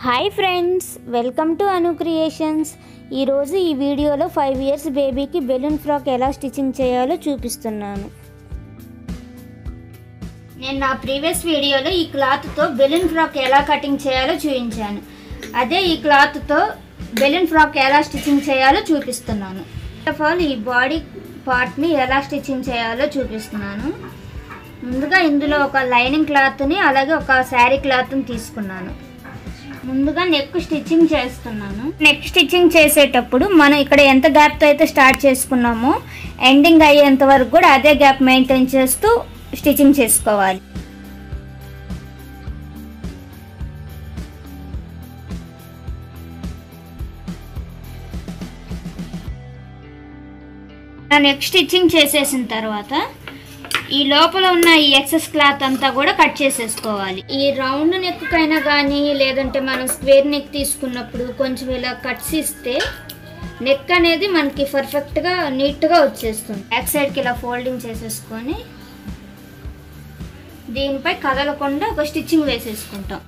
Hi friends, welcome to Anu creations. ఈరోజు ఈ వీడియోలో 5 ఇయర్స్ బేబీకి బెలూన్ ఫ్రాక్ ఎలా స్టిచ్చింగ్ చేయాలో చూపిస్తున్నాను. నేను నా ప్రీవియస్ వీడియోలో ఈ క్లాత్తో బెలూన్ ఫ్రాక్ ఎలా కటింగ్ చేయాలో చూపించాను. అదే ఈ క్లాత్తో బెలూన్ ఫ్రాక్ ఎలా స్టిచ్చింగ్ చేయాలో చూపిస్తున్నాను. ఫస్ట్ ఆఫ్ ఆల్ ఈ బాడీ పార్ట్ని ఎలా స్టిచ్చింగ్ చేయాలో చూపిస్తున్నాను. ముందుగా ఇందులో ఒక లైనింగ్ క్లాత్ని అలాగే ఒక శారీ క్లాత్ని తీసుకున్నాను. ముందుగా నెక్ స్టిచ్చింగ్ చేస్తున్నాను. నెక్ స్టిచ్చింగ్ చేసేటప్పుడు మనం ఇక్కడ ఎంత గ్యాప్తో అయితే స్టార్ట్ చేసుకున్నామో ఎండింగ్ అయ్యేంత వరకు కూడా అదే గ్యాప్ మెయింటైన్ చేస్తూ స్టిచ్చింగ్ చేసుకోవాలి. నెక్ స్టిచ్చింగ్ చేసేసిన తర్వాత ఈ లోపల ఉన్న ఈ ఎక్సెస్ క్లాత్ అంతా కూడా కట్ చేసేసుకోవాలి. ఈ రౌండ్ నెక్ కైనా కానీ లేదంటే మనం స్క్వేర్ నెక్ తీసుకున్నప్పుడు కొంచెం ఇలా కట్స్ ఇస్తే నెక్ అనేది మనకి పర్ఫెక్ట్గా నీట్గా వచ్చేస్తుంది. బ్యాక్ సైడ్కి ఇలా ఫోల్డింగ్ చేసేసుకొని దీనిపై కదలకుండా ఒక స్టిచ్చింగ్ వేసేసుకుంటాం.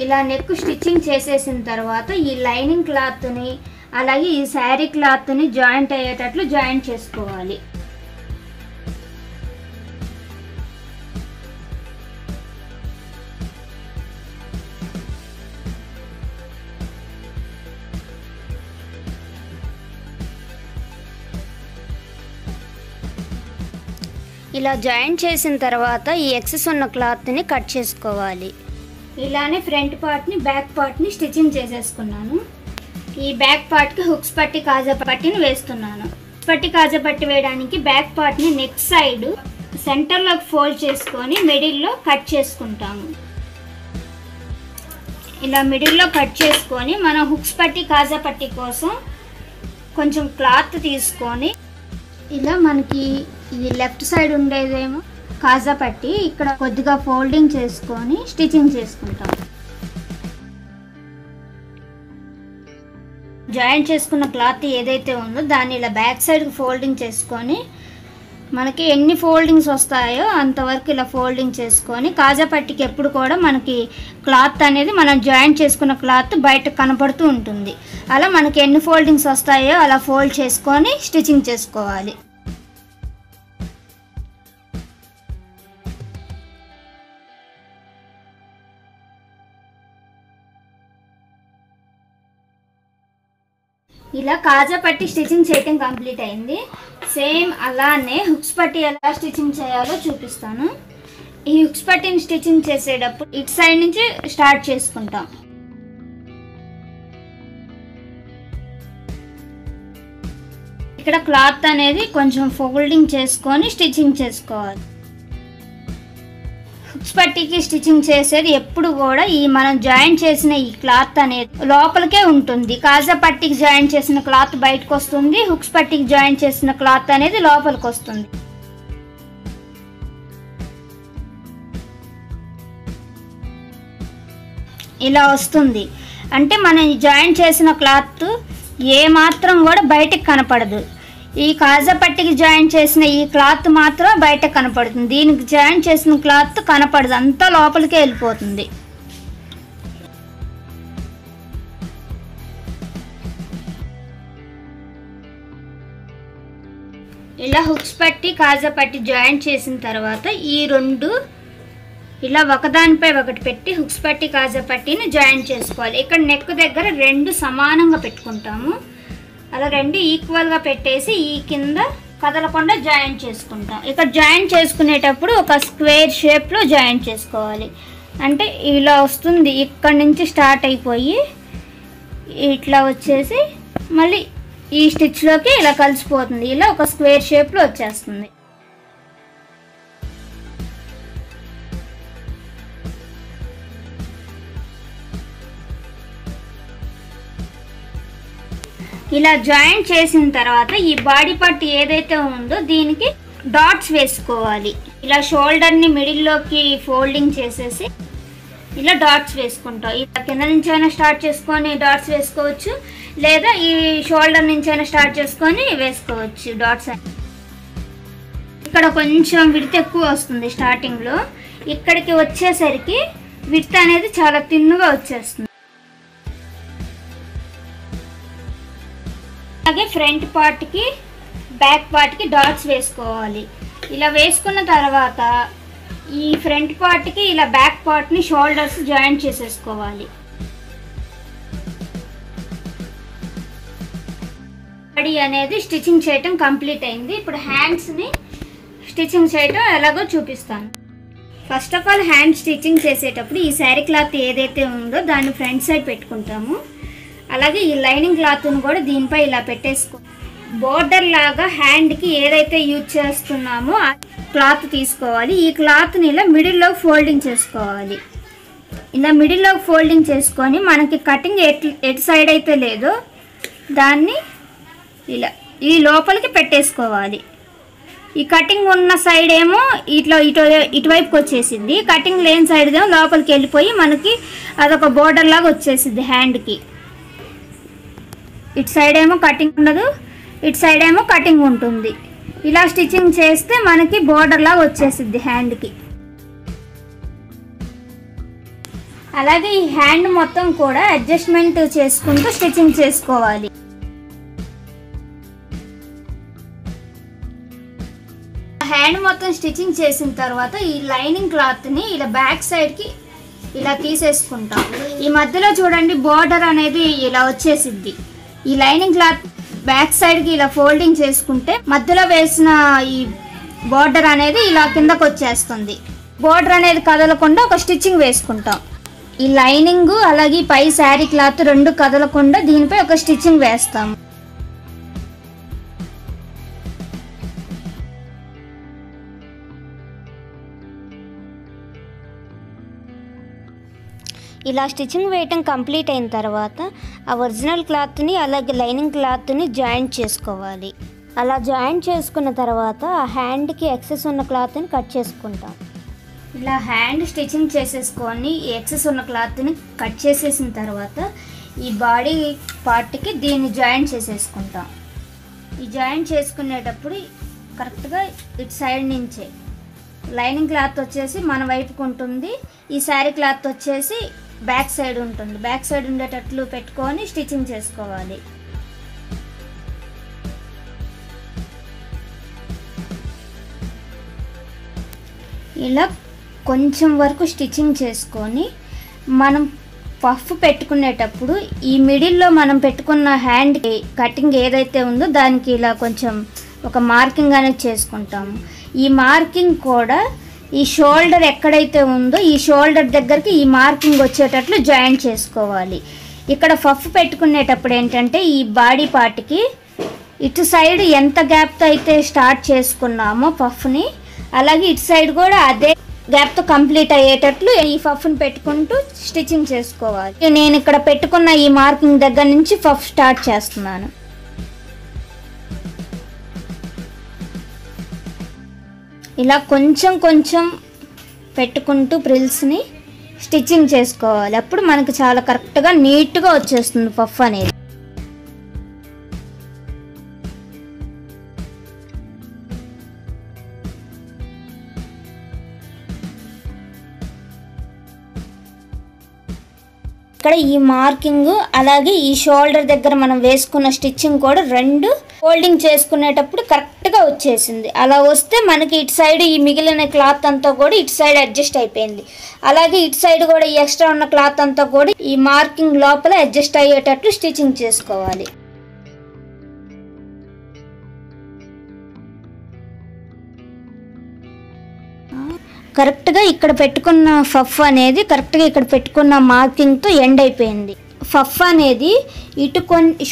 ఇలా నెక్ స్టిచ్చింగ్ చేసేసిన తర్వాత ఈ లైనింగ్ క్లాత్ని అలాగే ఈ శారీ క్లాత్ని జాయింట్ అయ్యేటట్లు జాయింట్ చేసుకోవాలి. ఇలా జాయింట్ చేసిన తర్వాత ఈ ఎక్సెస్ ఉన్న క్లాత్ని కట్ చేసుకోవాలి. ఇలానే ఫ్రంట్ పార్ట్ని బ్యాక్ పార్ట్ని స్టిచ్చింగ్ చేసేసుకున్నాను. ఈ బ్యాక్ పార్ట్కి హుక్స్ పట్టి కాజా పట్టిని వేస్తున్నాను. పట్టి కాజా పట్టి వేయడానికి బ్యాక్ పార్ట్ని నెక్ సైడ్ సెంటర్లోకి ఫోల్డ్ చేసుకొని మిడిల్లో కట్ చేసుకుంటాము. ఇలా మిడిల్లో కట్ చేసుకొని మనం హుక్స్ పట్టి కాజా పట్టి కోసం కొంచెం క్లాత్ తీసుకొని ఇలా మనకి ఇది లెఫ్ట్ సైడ్ ఉండేదేమో కాజా పట్టి ఇక్కడ కొద్దిగా ఫోల్డింగ్ చేసుకొని స్టిచ్చింగ్ చేసుకుంటాం. జాయింట్ చేసుకున్న క్లాత్ ఏదైతే ఉందో దాన్ని ఇలా బ్యాక్ సైడ్కి ఫోల్డింగ్ చేసుకొని మనకి ఎన్ని ఫోల్డింగ్స్ వస్తాయో అంతవరకు ఇలా ఫోల్డింగ్ చేసుకొని కాజా పట్టికి ఎప్పుడు కూడా మనకి క్లాత్ అనేది మనం జాయింట్ చేసుకున్న క్లాత్ బయట కనపడుతూ ఉంటుంది. అలా మనకి ఎన్ని ఫోల్డింగ్స్ వస్తాయో అలా ఫోల్డ్ చేసుకొని స్టిచ్చింగ్ చేసుకోవాలి. ఇలా కాజా పట్టి స్టిచ్చింగ్ చేయటం కంప్లీట్ అయింది. సేమ్ అలానే హుక్స్ పట్టి ఎలా స్టిచ్చింగ్ చేయాలో చూపిస్తాను. ఈ హుక్స్ పట్టిని స్టిచ్చింగ్ చేసేటప్పుడు ఇటు సైడ్ నుంచి స్టార్ట్ చేసుకుంటాం. ఇక్కడ క్లాత్ అనేది కొంచెం ఫోల్డింగ్ చేసుకొని స్టిచ్చింగ్ చేసుకోవాలి. హుక్స్ పట్టికి స్టిచ్చింగ్ చేసేది ఎప్పుడు కూడా ఈ మనం జాయింట్ చేసిన ఈ క్లాత్ అనేది లోపలికే ఉంటుంది. కాజా పట్టికి జాయింట్ చేసిన క్లాత్ బయటకు వస్తుంది, హుక్స్ పట్టికి జాయింట్ చేసిన క్లాత్ అనేది లోపలికి వస్తుంది. ఇలా వస్తుంది అంటే మనం జాయింట్ చేసిన క్లాత్ ఏ మాత్రం కూడా బయటకు కనపడదు. ఈ కాజా పట్టికి జాయింట్ చేసిన ఈ క్లాత్ మాత్రం బయట కనపడుతుంది. దీనికి జాయింట్ చేసిన క్లాత్ కనపడదు, అంతా లోపలికే వెళ్ళిపోతుంది. ఇలా హుక్స్ పట్టి కాజా పట్టి జాయింట్ చేసిన తర్వాత ఈ రెండు ఇలా ఒకదానిపై ఒకటి పెట్టి హుక్స్ పట్టి కాజా పట్టిని జాయింట్ చేసుకోవాలి. ఇక్కడ నెక్ దగ్గర రెండు సమానంగా పెట్టుకుంటాము. అలా రెండు ఈక్వల్గా పెట్టేసి ఈ కింద కదలకుండా జాయింట్ చేసుకుంటాం. ఇక్కడ జాయింట్ చేసుకునేటప్పుడు ఒక స్క్వేర్ షేప్లో జాయింట్ చేసుకోవాలి. అంటే ఇలా వస్తుంది, ఇక్కడ నుంచి స్టార్ట్ అయిపోయి ఇట్లా వచ్చేసి మళ్ళీ ఈ స్టిచ్లోకి ఇలా కలిసిపోతుంది. ఇలా ఒక స్క్వేర్ షేప్లో వచ్చేస్తుంది. ఇలా జాయింట్ చేసిన తర్వాత ఈ బాడీ పార్ట్ ఏదైతే ఉందో దీనికి డాట్స్ వేసుకోవాలి. ఇలా షోల్డర్ని మిడిల్లోకి ఫోల్డింగ్ చేసేసి ఇలా డాట్స్ వేసుకుంటాం. ఇలా కింద నుంచి అయినా స్టార్ట్ చేసుకొని డాట్స్ వేసుకోవచ్చు, లేదా ఈ షోల్డర్ నుంచి అయినా స్టార్ట్ చేసుకొని వేసుకోవచ్చు డాట్స్. ఇక్కడ కొంచెం విడత ఎక్కువ వస్తుంది స్టార్టింగ్లో, ఇక్కడికి వచ్చేసరికి విడత అనేది చాలా తిన్నుగా వచ్చేస్తుంది. అలాగే ఫ్రంట్ పార్ట్కి బ్యాక్ పార్ట్కి డాట్స్ వేసుకోవాలి. ఇలా వేసుకున్న తర్వాత ఈ ఫ్రంట్ పార్ట్కి ఇలా బ్యాక్ పార్ట్ని షోల్డర్స్ జాయింట్ చేసేసుకోవాలి. బాడీ అనేది స్టిచ్చింగ్ చేయటం కంప్లీట్ అయింది. ఇప్పుడు హ్యాండ్స్ని స్టిచ్చింగ్ చేయటం ఎలాగో చూపిస్తాను. First of all hand stitching చేసేటప్పుడు ఈ శారీ క్లాత్ ఏదైతే ఉందో దాన్ని ఫ్రంట్ సైడ్ పెట్టుకుంటాము. అలాగే ఈ లైనింగ్ క్లాత్ను కూడా దీనిపై ఇలా పెట్టేసుకో. బోర్డర్ లాగా హ్యాండ్కి ఏదైతే యూజ్ చేస్తున్నామో ఆ క్లాత్ తీసుకోవాలి. ఈ క్లాత్ని ఇలా మిడిల్లో ఫోల్డింగ్ చేసుకోవాలి. ఇలా మిడిల్లో ఫోల్డింగ్ చేసుకొని మనకి కటింగ్ ఎటు సైడ్ అయితే లేదో దాన్ని ఇలా ఈ లోపలికి పెట్టేసుకోవాలి. ఈ కటింగ్ ఉన్న సైడ్ ఏమో ఇటువైపుకి వచ్చేసింది, కటింగ్ లేని సైడ్ ఏమో లోపలికి వెళ్ళిపోయి మనకి అదొక బోర్డర్ లాగా వచ్చేసింది హ్యాండ్కి. ఇటు సైడ్ ఏమో కటింగ్ ఉండదు, ఇటు సైడ్ ఏమో కటింగ్ ఉంటుంది. ఇలా స్టిచ్చింగ్ చేస్తే మనకి బోర్డర్ లాగా వచ్చేసింది హ్యాండ్కి. అలాగే ఈ హ్యాండ్ మొత్తం కూడా అడ్జస్ట్మెంట్ చేసుకుంటూ స్టిచ్చింగ్ చేసుకోవాలి. హ్యాండ్ మొత్తం స్టిచ్చింగ్ చేసిన తర్వాత ఈ లైనింగ్ క్లాత్ని ఇలా బ్యాక్ సైడ్కి ఇలా తీసేసుకుంటాం. ఈ మధ్యలో చూడండి బోర్డర్ అనేది ఇలా వచ్చేసిద్ది. ఈ లైనింగ్ క్లాత్ బ్యాక్ సైడ్కి ఇలా ఫోల్డింగ్ చేసుకుంటే మధ్యలో వేసిన ఈ బోర్డర్ అనేది ఇలా కిందకు వచ్చేస్తుంది. బోర్డర్ అనేది కదలకుండా ఒక స్టిచ్చింగ్ వేసుకుంటాం. ఈ లైనింగ్ అలాగే పై శారీ క్లాత్ రెండు కదలకుండా దీనిపై ఒక స్టిచ్చింగ్ వేస్తాము. ఇలా స్టిచ్చింగ్ వేయటం కంప్లీట్ అయిన తర్వాత ఆ ఒరిజినల్ క్లాత్ని అలాగే లైనింగ్ క్లాత్ని జాయింట్ చేసుకోవాలి. అలా జాయింట్ చేసుకున్న తర్వాత ఆ హ్యాండ్కి ఎక్సెస్ ఉన్న క్లాత్ని కట్ చేసుకుంటాం. ఇలా హ్యాండ్ స్టిచ్చింగ్ చేసేసుకొని ఎక్సెస్ ఉన్న క్లాత్ని కట్ చేసేసిన తర్వాత ఈ బాడీ పార్ట్కి దీన్ని జాయింట్ చేసేసుకుంటాం. ఈ జాయింట్ చేసుకునేటప్పుడు కరెక్ట్గా ఇటు సైడ్ నుంచే లైనింగ్ క్లాత్ వచ్చేసి మన వైపుకు ఉంటుంది, ఈ శారీ క్లాత్ వచ్చేసి బ్యాక్ సైడ్ ఉంటుంది. బ్యాక్ సైడ్ ఉండేటట్లు పెట్టుకొని స్టిచ్చింగ్ చేసుకోవాలి. ఇలా కొంచెం వరకు స్టిచ్చింగ్ చేసుకొని మనం పఫ్ పెట్టుకునేటప్పుడు ఈ మిడిల్లో మనం పెట్టుకున్న హ్యాండ్ కటింగ్ ఏదైతే ఉందో దానికి ఇలా కొంచెం ఒక మార్కింగ్ అనేది చేసుకుంటాము. ఈ మార్కింగ్ కూడా ఈ షోల్డర్ ఎక్కడైతే ఉందో ఈ షోల్డర్ దగ్గరికి ఈ మార్కింగ్ వచ్చేటట్లు జాయింట్ చేసుకోవాలి. ఇక్కడ పఫ్ పెట్టుకునేటప్పుడు ఏంటంటే ఈ బాడీ పార్ట్కి ఇటు సైడ్ ఎంత గ్యాప్తో అయితే స్టార్ట్ చేసుకున్నామో పఫ్ని, అలాగే ఇటు సైడ్ కూడా అదే గ్యాప్తో కంప్లీట్ అయ్యేటట్లు ఈ పఫ్ని పెట్టుకుంటూ స్టిచ్చింగ్ చేసుకోవాలి. నేను ఇక్కడ పెట్టుకున్న ఈ మార్కింగ్ దగ్గర నుంచి పఫ్ స్టార్ట్ చేస్తున్నాను. ఇలా కొంచెం కొంచెం పెట్టుకుంటూ ప్రిల్స్ని స్టిచ్చింగ్ చేసుకోవాలి. అప్పుడు మనకు చాలా కరెక్ట్గా నీట్గా వచ్చేస్తుంది పఫ్ అనేది. ఇక్కడ ఈ మార్కింగ్ అలాగే ఈ షోల్డర్ దగ్గర మనం వేసుకున్న స్టిచ్చింగ్ కూడా రెండు ఫోల్డింగ్ చేసుకునేటప్పుడు కరెక్ట్గా వచ్చేసింది. అలా వస్తే మనకి ఇటు సైడ్ ఈ మిగిలిన క్లాత్ అంతా కూడా ఇటు సైడ్ అడ్జస్ట్ అయిపోయింది. అలాగే ఇటు సైడ్ కూడా ఈ ఎక్స్ట్రా ఉన్న క్లాత్ అంతా కూడా ఈ మార్కింగ్ లోపల అడ్జస్ట్ అయ్యేటట్లు స్టిచ్చింగ్ చేసుకోవాలి. కరెక్ట్గా ఇక్కడ పెట్టుకున్న పఫ్ అనేది కరెక్ట్గా ఇక్కడ పెట్టుకున్న మార్కింగ్తో ఎండ్ అయిపోయింది. పఫ్ అనేది ఇటు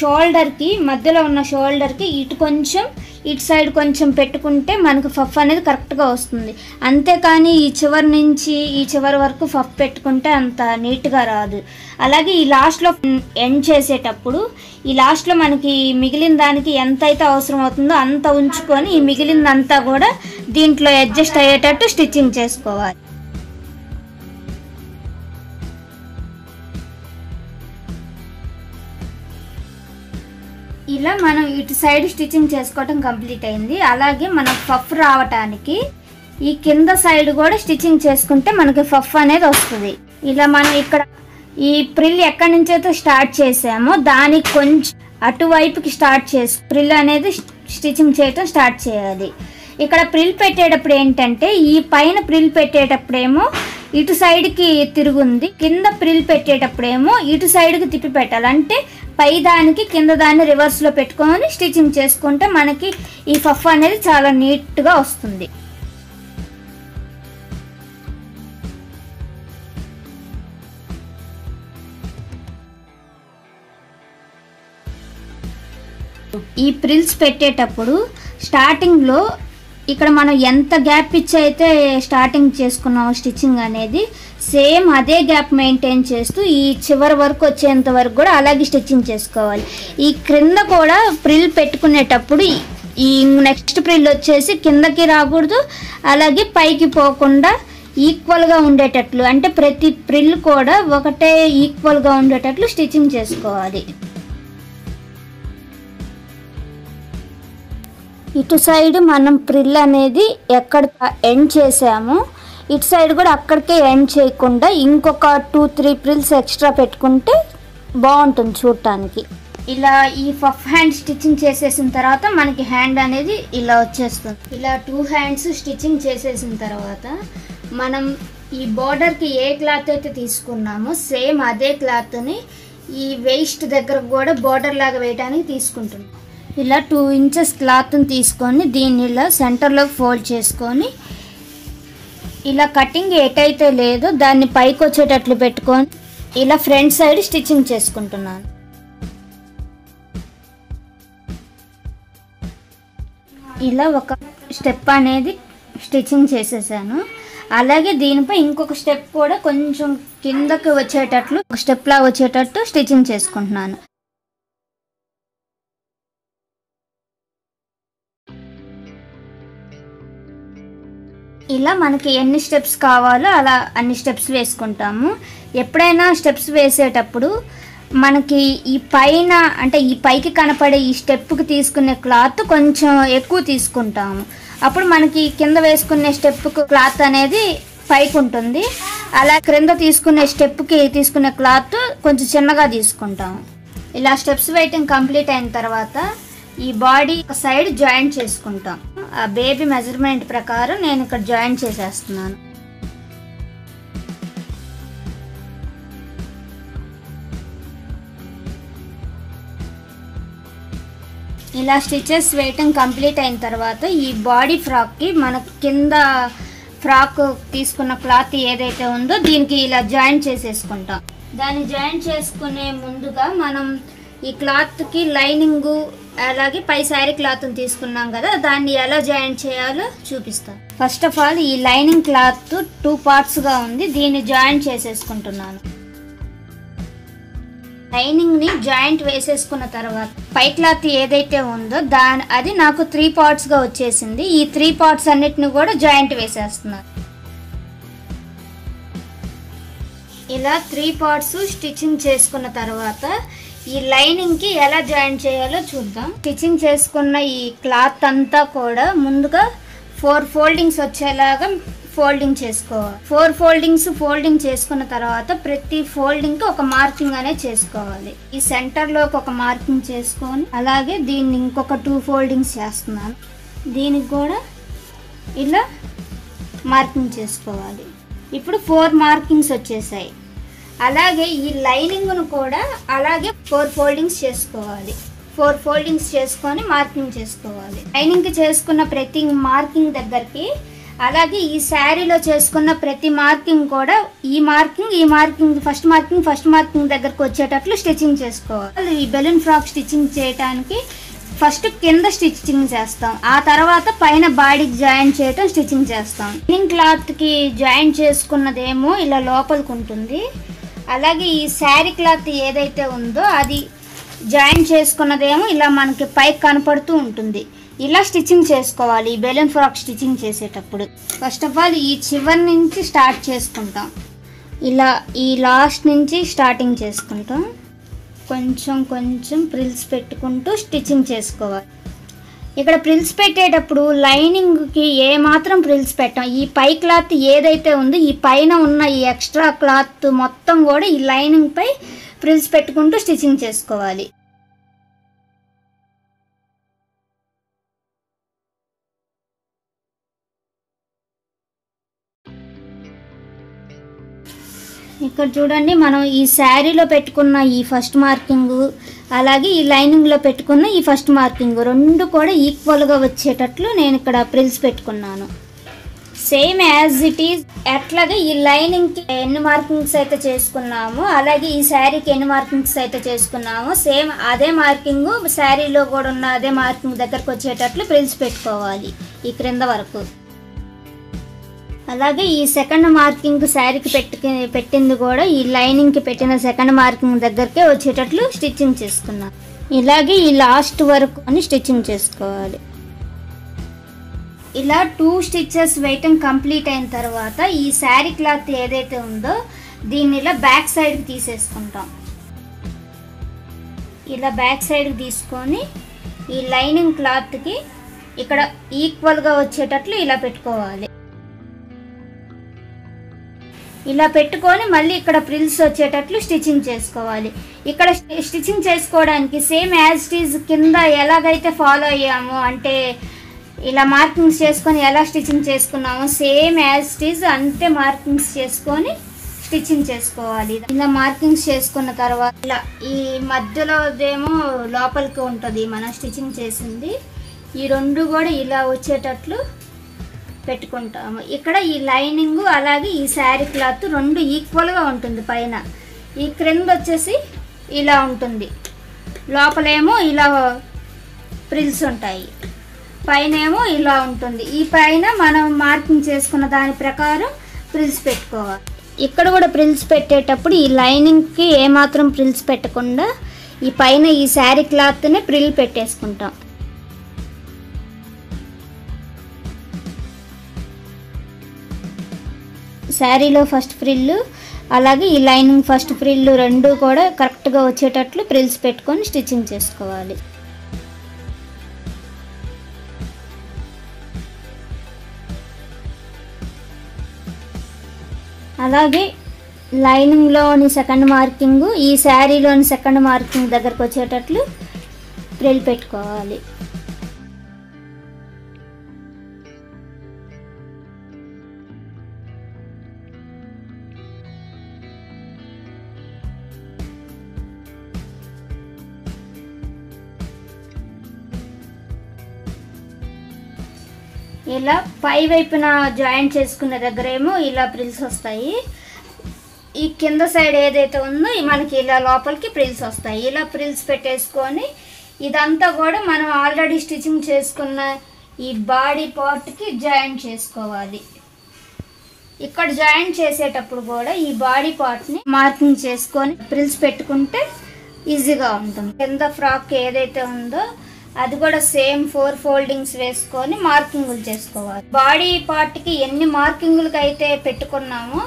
షోల్డర్కి మధ్యలో ఉన్న షోల్డర్కి ఇటు కొంచెం ఇటు సైడ్ కొంచెం పెట్టుకుంటే మనకు పఫ్ అనేది కరెక్ట్గా వస్తుంది. అంతేకాని ఈ చివరి నుంచి ఈ చివరి వరకు పఫ్ పెట్టుకుంటే అంత నీట్గా రాదు. అలాగే ఈ లాస్ట్లో ఎండ్ చేసేటప్పుడు ఈ లాస్ట్లో మనకి మిగిలిన దానికి ఎంత అయితే అవసరం అవుతుందో అంత ఉంచుకొని ఈ మిగిలిందంతా కూడా దీంట్లో అడ్జస్ట్ అయ్యేటట్టు స్టిచ్చింగ్ చేసుకోవాలి. ఈ ఇలా మనం ఇటు సైడ్ స్టిచ్చింగ్ చేసుకోవటం కంప్లీట్ అయింది. అలాగే మనం పఫ్ రావటానికి ఈ కింద సైడ్ కూడా స్టిచ్చింగ్ చేసుకుంటే మనకి పఫ్ అనేది వస్తుంది. ఇలా మనం ఇక్కడ ఈ ప్రిల్ ఎక్కడి నుంచి అయితే స్టార్ట్ చేసామో దానికి కొంచెం అటువైపుకి స్టార్ట్ చేసి ప్రిల్ అనేది స్టిచ్చింగ్ చేయటం స్టార్ట్ చేయాలి. ఇక్కడ ప్రిల్ పెట్టేటప్పుడు ఏంటంటే ఈ పైన ప్రిల్ పెట్టేటప్పుడేమో ఇటు సైడ్కి తిరుగుంది, కింద ప్రిల్ పెట్టేటప్పుడేమో ఇటు సైడ్కి తిప్పి పెట్టాలి. అంటే పై దానికి కింద దాన్ని రివర్స్లో పెట్టుకొని స్టిచ్చింగ్ చేసుకుంటే మనకి ఈ పఫ్ అనేది చాలా నీట్గా వస్తుంది. ఈ ప్రిల్స్ పెట్టేటప్పుడు స్టార్టింగ్లో ఇక్కడ మనం ఎంత గ్యాప్ ఇచ్చి అయితే స్టార్టింగ్ చేసుకున్నాం స్టిచ్చింగ్ అనేది సేమ్ అదే గ్యాప్ మెయింటైన్ చేస్తూ ఈ చివరి వరకు వచ్చేంత వరకు కూడా అలాగే స్టిచ్చింగ్ చేసుకోవాలి. ఈ క్రింద కూడా ప్రిల్ పెట్టుకునేటప్పుడు ఈ నెక్స్ట్ ప్రిల్ వచ్చేసి కిందకి రాకూడదు, అలాగే పైకి పోకుండా ఈక్వల్గా ఉండేటట్లు, అంటే ప్రతి ప్రిల్ కూడా ఒకటే ఈక్వల్గా ఉండేటట్లు స్టిచ్చింగ్ చేసుకోవాలి. ఇటు సైడ్ మనం ప్రిల్ అనేది ఎక్కడ ఎండ్ చేసామో ఇటు సైడ్ కూడా అక్కడికే ఎండ్ చేయకుండా ఇంకొక 2-3 ప్రిల్స్ ఎక్స్ట్రా పెట్టుకుంటే బాగుంటుంది చూడటానికి. ఇలా ఈ పఫ్ హ్యాండ్ స్టిచ్చింగ్ చేసేసిన తర్వాత మనకి హ్యాండ్ అనేది ఇలా వచ్చేస్తుంది. ఇలా 2 హ్యాండ్స్ స్టిచ్చింగ్ చేసేసిన తర్వాత మనం ఈ బోర్డర్కి ఏ క్లాత్ అయితే తీసుకున్నామో సేమ్ అదే క్లాత్ని ఈ వేస్ట్ దగ్గర కూడా బోర్డర్ లాగా వేయడానికి తీసుకుంటున్నాం. ఇలా 2 ఇంచెస్ క్లాత్ని తీసుకొని దీన్ని ఇలా సెంటర్లో ఫోల్డ్ చేసుకొని ఇలా కటింగ్ ఎటైతే లేదో దాన్ని పైకి వచ్చేటట్లు పెట్టుకొని ఇలా ఫ్రంట్ సైడ్ స్టిచ్చింగ్ చేసుకుంటున్నాను. ఇలా ఒక స్టెప్ అనేది స్టిచ్చింగ్ చేసేసాను. అలాగే దీనిపై ఇంకొక స్టెప్ కూడా కొంచెం కిందకి వచ్చేటట్లు ఒక స్టెప్లా వచ్చేటట్టు స్టిచ్చింగ్ చేసుకుంటున్నాను. ఇలా మనకి ఎన్ని స్టెప్స్ కావాలో అలా అన్ని స్టెప్స్ వేసుకుంటాము. ఎప్పుడైనా స్టెప్స్ వేసేటప్పుడు మనకి ఈ పైన అంటే ఈ పైకి కనపడే ఈ స్టెప్కి తీసుకునే క్లాత్ కొంచెం ఎక్కువ తీసుకుంటాము. అప్పుడు మనకి కింద వేసుకునే స్టెప్కి క్లాత్ అనేది పైకి ఉంటుంది. అలా క్రింద తీసుకునే స్టెప్కి తీసుకునే క్లాత్ కొంచెం చిన్నగా తీసుకుంటాము. ఇలా స్టెప్స్ వేయటం కంప్లీట్ అయిన తర్వాత ఈ బాడీ సైడ్ జాయింట్ చేసుకుంటాం. ఆ బేబీ మెజర్మెంట్ ప్రకారం నేను ఇక్కడ జాయింట్ చేసేస్తున్నాను. ఇలా స్టిచెస్ వేయటం కంప్లీట్ అయిన తర్వాత ఈ బాడీ ఫ్రాక్కి మనకు కింద ఫ్రాక్ తీసుకున్న క్లాత్ ఏదైతే ఉందో దీనికి ఇలా జాయింట్ చేసేసుకుంటాం. దాన్ని జాయింట్ చేసుకునే ముందుగా మనం ఈ క్లాత్కి లైనింగు అలాగే పై శారీ క్లాత్ని తీసుకున్నాం కదా, దాన్ని ఎలా జాయింట్ చేయాలో చూపిస్తాను. ఫస్ట్ ఆఫ్ ఆల్ ఈ లైనింగ్ క్లాత్ 2 పార్ట్స్గా ఉంది, దీన్ని జాయింట్ చేసేసుకుంటున్నాను. లైనింగ్ని జాయింట్ వేసేసుకున్న తర్వాత పై క్లాత్ ఏదైతే ఉందో అది నాకు 3 పార్ట్స్గా వచ్చేసింది. ఈ 3 పార్ట్స్ అన్నిటిని కూడా జాయింట్ వేసేస్తున్నాను. ఇలా 3 పార్ట్స్ స్టిచ్చింగ్ చేసుకున్న తర్వాత ఈ లైనింగ్కి ఎలా జాయిన్ చేయాలో చూద్దాం. స్టిచ్చింగ్ చేసుకున్న ఈ క్లాత్ అంతా కూడా ముందుగా 4 ఫోల్డింగ్స్ వచ్చేలాగా ఫోల్డింగ్ చేసుకోవాలి. 4 ఫోల్డింగ్ చేసుకున్న తర్వాత ప్రతి ఫోల్డింగ్కి ఒక మార్కింగ్ అనేది చేసుకోవాలి. ఈ సెంటర్లోకి ఒక మార్కింగ్ చేసుకొని అలాగే దీన్ని ఇంకొక 2 ఫోల్డింగ్స్ చేస్తున్నాను. దీనికి కూడా ఇలా మార్కింగ్ చేసుకోవాలి. ఇప్పుడు 4 మార్కింగ్స్ వచ్చేసాయి. అలాగే ఈ లైనింగ్ను కూడా అలాగే 4 ఫోల్డింగ్స్ చేసుకోవాలి. 4 ఫోల్డింగ్స్ చేసుకొని మార్కింగ్ చేసుకోవాలి. లైనింగ్కి చేసుకున్న ప్రతి మార్కింగ్ దగ్గరికి అలాగే ఈ శారీలో చేసుకున్న ప్రతి మార్కింగ్ కూడా ఈ మార్కింగ్ ఫస్ట్ మార్కింగ్ దగ్గరకు వచ్చేటట్లు స్టిచ్చింగ్ చేసుకోవాలి. ఈ బెలూన్ ఫ్రాక్ స్టిచ్చింగ్ చేయడానికి ఫస్ట్ కింద స్టిచ్చింగ్ చేస్తాం, ఆ తర్వాత పైన బాడీకి జాయింట్ చేయటం స్టిచ్చింగ్ చేస్తాం. లైనింగ్ క్లాత్కి జాయింట్ చేసుకున్నదేమో ఇలా లోపలికి ఉంటుంది, అలాగే ఈ శారీ క్లాత్ ఏదైతే ఉందో అది జాయింట్ చేసుకున్నదేమో ఇలా మనకి పైకి కనపడుతూ ఉంటుంది. ఇలా స్టిచ్చింగ్ చేసుకోవాలి ఈ బెలూన్ ఫ్రాక్ స్టిచ్చింగ్ చేసేటప్పుడు. ఫస్ట్ ఆఫ్ ఆల్ ఈ చివరి నుంచి స్టార్ట్ చేసుకుంటాం. ఇలా ఈ లాస్ట్ నుంచి స్టార్టింగ్ చేసుకుంటాం. కొంచెం కొంచెం ప్రిల్స్ పెట్టుకుంటూ స్టిచ్చింగ్ చేసుకోవాలి. ఇక్కడ ప్రిల్స్ పెట్టేటప్పుడు లైనింగ్కి ఏమాత్రం ప్రిల్స్ పెట్టాం. ఈ పై క్లాత్ ఏదైతే ఉందో ఈ పైన ఉన్న ఈ ఎక్స్ట్రా క్లాత్ మొత్తం కూడా ఈ లైనింగ్పై ప్రిల్స్ పెట్టుకుంటూ స్టిచ్చింగ్ చేసుకోవాలి. ఇక్కడ చూడండి, మనం ఈ శారీలో పెట్టుకున్న ఈ ఫస్ట్ మార్కింగ్ అలాగే ఈ లైనింగ్లో పెట్టుకున్న ఈ ఫస్ట్ మార్కింగ్ రెండు కూడా ఈక్వల్గా వచ్చేటట్లు నేను ఇక్కడ ప్రిల్స్ పెట్టుకున్నాను. సేమ్ యాజ్ ఇట్ ఈజ్ అట్లాగే ఈ లైనింగ్కి ఎన్ని మార్కింగ్స్ అయితే చేసుకున్నామో అలాగే ఈ శారీకి ఎన్ని మార్కింగ్స్ అయితే చేసుకున్నామో సేమ్ అదే మార్కింగ్ శారీలో కూడా ఉన్న అదే మార్కింగ్ దగ్గరకు వచ్చేటట్లు ప్రిల్స్ పెట్టుకోవాలి ఈ క్రింద వరకు. అలాగే ఈ సెకండ్ మార్కింగ్ శారీకి పెట్టింది కూడా ఈ లైనింగ్కి పెట్టిన సెకండ్ మార్కింగ్ దగ్గరకే వచ్చేటట్లు స్టిచ్చింగ్ చేసుకున్నాను. ఇలాగే ఈ లాస్ట్ వరకు అని స్టిచ్చింగ్ చేసుకోవాలి. ఇలా 2 స్టిచెస్ వేయటం కంప్లీట్ అయిన తర్వాత ఈ శారీ క్లాత్ ఏదైతే ఉందో దీన్ని ఇలా బ్యాక్ సైడ్కి తీసేసుకుంటాం. ఇలా బ్యాక్ సైడ్కి తీసుకొని ఈ లైనింగ్ క్లాత్కి ఇక్కడ ఈక్వల్గా వచ్చేటట్లు ఇలా పెట్టుకోవాలి. ఇలా పెట్టుకొని మళ్ళీ ఇక్కడ ప్రిల్స్ వచ్చేటట్లు స్టిచ్చింగ్ చేసుకోవాలి. ఇక్కడ స్టిచ్చింగ్ చేసుకోవడానికి సేమ్ యాజ్ ఇట్ ఈజ్ కింద ఎలాగైతే ఫాలో అయ్యామో అంటే ఇలా మార్కింగ్స్ చేసుకొని ఎలా స్టిచ్చింగ్ చేసుకున్నామో సేమ్ యాజ్ ఇట్ ఈజ్ అంతే మార్కింగ్స్ చేసుకొని స్టిచ్చింగ్ చేసుకోవాలి. ఇలా మార్కింగ్స్ చేసుకున్న తర్వాత ఇలా ఈ మధ్యలోదేమో లోపలికి ఉంటుంది మనం స్టిచ్చింగ్ చేసింది, ఈ రెండు కూడా ఇలా వచ్చేటట్లు పెట్టుకుంటాము. ఇక్కడ ఈ లైనింగ్ అలాగే ఈ శారీ క్లాత్ రెండు ఈక్వల్గా ఉంటుంది. పైన ఈ క్రింద వచ్చేసి ఇలా ఉంటుంది, లోపలేమో ఇలా ప్రిల్స్ ఉంటాయి, పైన ఏమో ఇలా ఉంటుంది. ఈ పైన మనం మార్కింగ్ చేసుకున్న దాని ప్రకారం ప్రిల్స్ పెట్టుకోవాలి. ఇక్కడ కూడా ప్రిల్స్ పెట్టేటప్పుడు ఈ లైనింగ్కి ఏమాత్రం ప్రిల్స్ పెట్టకుండా ఈ పైన ఈ శారీ క్లాత్నే ప్రిల్ పెట్టేసుకుంటాం. శారీలో ఫస్ట్ ఫ్రిల్ అలాగే ఈ లైనింగ్ ఫస్ట్ ఫ్రిల్ రెండు కూడా కరెక్ట్గా వచ్చేటట్లు ప్రిల్స్ పెట్టుకొని స్టిచ్చింగ్ చేసుకోవాలి. అలాగే లైనింగ్లోని సెకండ్ మార్కింగ్ ఈ శారీలోని సెకండ్ మార్కింగ్ దగ్గరకు వచ్చేటట్లు ప్రిల్ పెట్టుకోవాలి. ఇలా పై వైపున జాయింట్ చేసుకున్న దగ్గరేమో ఇలా ప్రిల్స్ వస్తాయి, ఈ కింద సైడ్ ఏదైతే ఉందో మనకి ఇలా లోపలికి ప్రిల్స్ వస్తాయి. ఇలా ప్రిల్స్ పెట్టేసుకొని ఇదంతా కూడా మనం ఆల్రెడీ స్టిచ్చింగ్ చేసుకున్న ఈ బాడీ పార్ట్కి జాయింట్ చేసుకోవాలి. ఇక్కడ జాయింట్ చేసేటప్పుడు కూడా ఈ బాడీ పార్ట్ని మార్కింగ్ చేసుకొని ప్రిల్స్ పెట్టుకుంటే ఈజీగా ఉంటుంది. కింద ఫ్రాక్ ఏదైతే ఉందో అది కూడా సేమ్ 4 ఫోల్డింగ్స్ వేసుకొని మార్కింగులు చేసుకోవాలి. బాడీ పార్ట్కి ఎన్ని మార్కింగులకి అయితే పెట్టుకున్నామో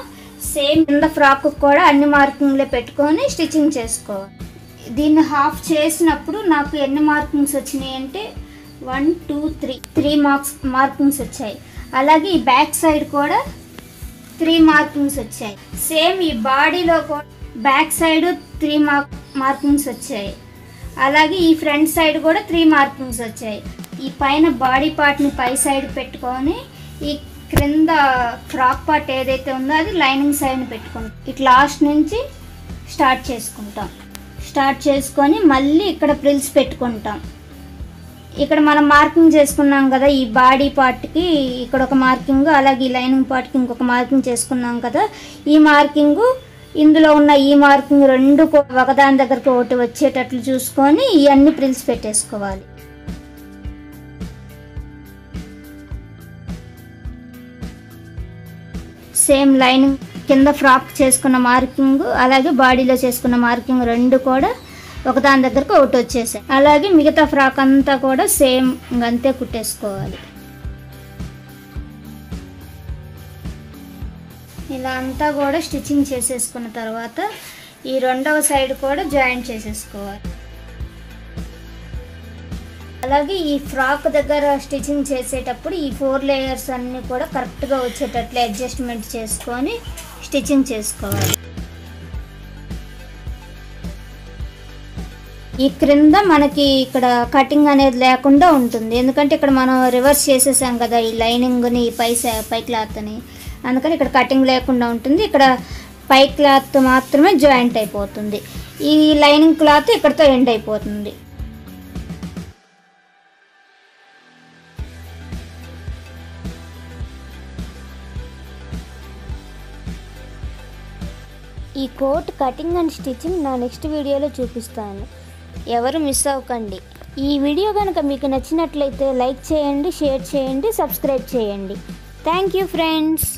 సేమ్ కింద ఫ్రాక్ కూడా అన్ని మార్కింగ్లే పెట్టుకొని స్టిచ్చింగ్ చేసుకోవాలి. దీన్ని హాఫ్ చేసినప్పుడు నాకు ఎన్ని మార్కింగ్స్ వచ్చినాయి అంటే 1 2 3 మార్కింగ్స్ వచ్చాయి. అలాగే ఈ బ్యాక్ సైడ్ కూడా 3 మార్కింగ్స్ వచ్చాయి. సేమ్ ఈ బాడీలో కూడా బ్యాక్ సైడ్ 3 మార్కింగ్స్ వచ్చాయి. అలాగే ఈ ఫ్రంట్ సైడ్ కూడా 3 మార్కింగ్స్ వచ్చాయి. ఈ పైన బాడీ పార్ట్ని పై సైడ్ పెట్టుకొని ఈ క్రింద ఫ్రాక్ పార్ట్ ఏదైతే ఉందో అది లైనింగ్ సైడ్ని పెట్టుకుంటాం. ఇట్లా లాస్ట్ నుంచి స్టార్ట్ చేసుకుంటాం. స్టార్ట్ చేసుకొని మళ్ళీ ఇక్కడ ప్రిల్స్ పెట్టుకుంటాం. ఇక్కడ మనం మార్కింగ్ చేసుకున్నాం కదా ఈ బాడీ పార్ట్కి ఇక్కడ ఒక మార్కింగ్ అలాగే ఈ లైనింగ్ పార్ట్కి ఇంకొక మార్కింగ్ చేసుకున్నాం కదా, ఈ మార్కింగు ఇందులో ఉన్న ఈ మార్కింగ్ రెండు ఒకదాని దగ్గరకు ఒకటి వచ్చేటట్లు చూసుకొని ఇవన్నీ ప్రిల్స్ పెట్టేసుకోవాలి. సేమ్ లైనింగ్ కింద ఫ్రాక్ చేసుకున్న మార్కింగ్ అలాగే బాడీలో చేసుకున్న మార్కింగ్ రెండు కూడా ఒకదాని దగ్గరకు ఒకటి వచ్చేసాయి. అలాగే మిగతా ఫ్రాక్ అంతా కూడా సేమ్ అంతే కుట్టేసుకోవాలి. ఇలా అంతా కూడా స్టిచ్చింగ్ చేసేసుకున్న తర్వాత ఈ రెండవ సైడ్ కూడా జాయింట్ చేసేసుకోవాలి. అలాగే ఈ ఫ్రాక్ దగ్గర స్టిచ్చింగ్ చేసేటప్పుడు ఈ 4 లేయర్స్ అన్నీ కూడా కరెక్ట్గా వచ్చేటట్లు అడ్జస్ట్మెంట్ చేసుకొని స్టిచ్చింగ్ చేసుకోవాలి. ఈ క్రింద మనకి ఇక్కడ కటింగ్ అనేది లేకుండా ఉంటుంది, ఎందుకంటే ఇక్కడ మనం రివర్స్ చేసేసాం కదా ఈ లైనింగ్ని పై క్లాత్ని, అందుకని ఇక్కడ కటింగ్ లేకుండా ఉంటుంది. ఇక్కడ పై క్లాత్ మాత్రమే జాయింట్ అయిపోతుంది, ఈ లైనింగ్ క్లాత్ ఇక్కడతో ఎండ్ అయిపోతుంది. ఈ కోట్ కటింగ్ అండ్ స్టిచ్చింగ్ నా నెక్స్ట్ వీడియోలో చూపిస్తాను, ఎవరు మిస్ అవ్వకండి. ఈ వీడియో కనుక మీకు నచ్చినట్లయితే లైక్ చేయండి, షేర్ చేయండి, సబ్స్క్రైబ్ చేయండి. Thank you friends.